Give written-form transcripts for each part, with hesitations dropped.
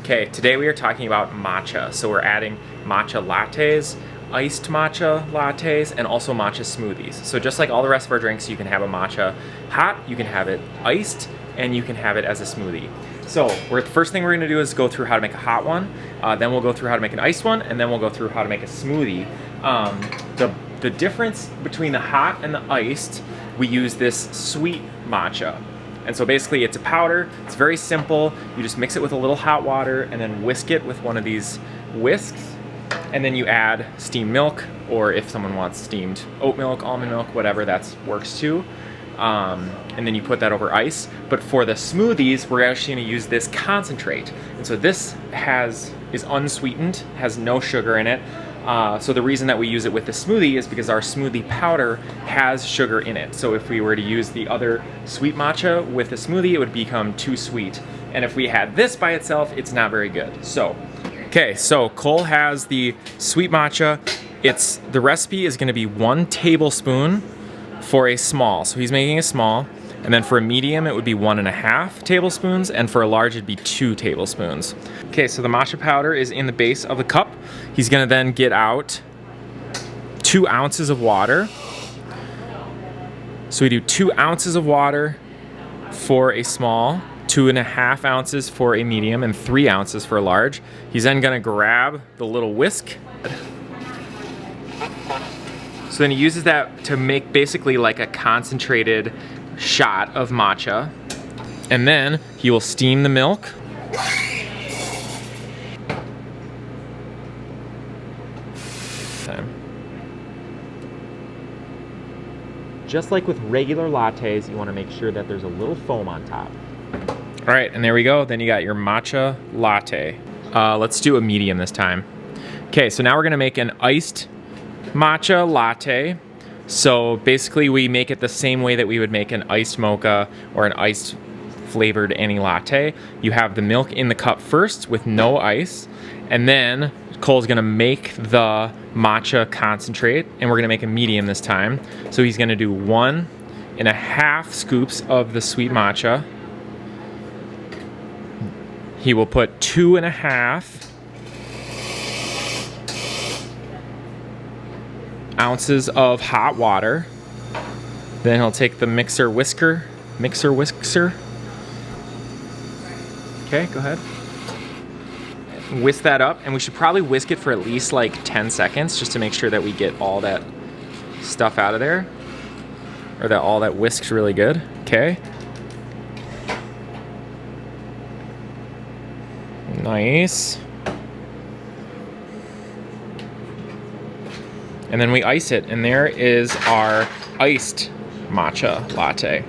Okay, today we are talking about matcha. So we're adding matcha lattes, iced matcha lattes, and also matcha smoothies. So just like all the rest of our drinks, you can have a matcha hot, you can have it iced, and you can have it as a smoothie. So the first thing we're gonna do is go through how to make a hot one, then we'll go through how to make an iced one, and then we'll go through how to make a smoothie. The difference between the hot and the iced, we use this sweet matcha. And so basically it's a powder, it's very simple. You just mix it with a little hot water and then whisk it with one of these whisks. And then you add steamed milk, or if someone wants steamed oat milk, almond milk, whatever, that works too. And then you put that over ice. But for the smoothies, we're actually gonna use this concentrate. And so this is unsweetened, has no sugar in it. So the reason that we use it with the smoothie is because our smoothie powder has sugar in it. So if we were to use the other sweet matcha with the smoothie, it would become too sweet. And if we had this by itself, it's not very good. So, okay, so Cole has the sweet matcha. The recipe is gonna be 1 tablespoon for a small. So he's making a small. And then for a medium, it would be 1.5 tablespoons, and for a large, it'd be 2 tablespoons. Okay, so the matcha powder is in the base of the cup. He's gonna then get out 2 ounces of water. So we do 2 ounces of water for a small, 2.5 ounces for a medium, and 3 ounces for a large. He's then gonna grab the little whisk. So then he uses that to make basically like a concentrated shot of matcha, and then he will steam the milk. Just like with regular lattes, you want to make sure that there's a little foam on top. All right, and there we go. Then you got your matcha latte. Let's do a medium this time. Okay, so now we're gonna make an iced matcha latte. So basically we make it the same way that we would make an iced mocha or an iced flavored any latte. You have the milk in the cup first with no ice, and then Cole's gonna make the matcha concentrate, and we're gonna make a medium this time. So he's gonna do 1.5 scoops of the sweet matcha. He will put 2.5 ounces of hot water. Then he'll take the mixer whisker. Okay, go ahead. Whisk that up, and we should probably whisk it for at least like 10 seconds just to make sure that we get all that stuff out of there, or that all that whisks really good. Okay. Nice. And then we ice it, and there is our iced matcha latte.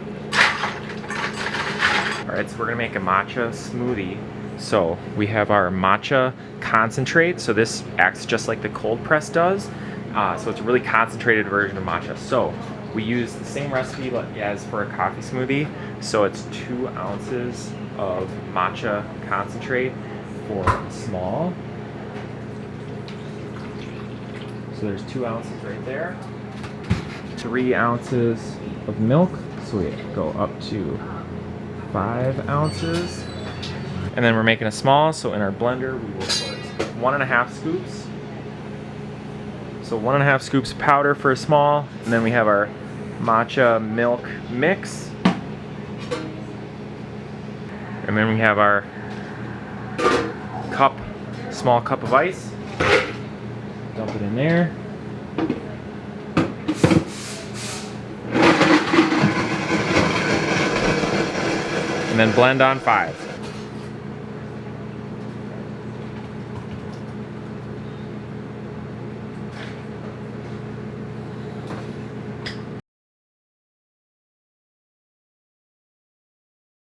All right, so we're gonna make a matcha smoothie. So we have our matcha concentrate. So this acts just like the cold press does. So it's a really concentrated version of matcha. So we use the same recipe as for a coffee smoothie. So it's 2 ounces of matcha concentrate for small. So there's 2 ounces right there. 3 ounces of milk. So we go up to 5 ounces. And then we're making a small, so in our blender we will put 1.5 scoops. So 1.5 scoops of powder for a small, and then we have our matcha milk mix. And then we have our small cup of ice. Dump it in there. And then blend on 5.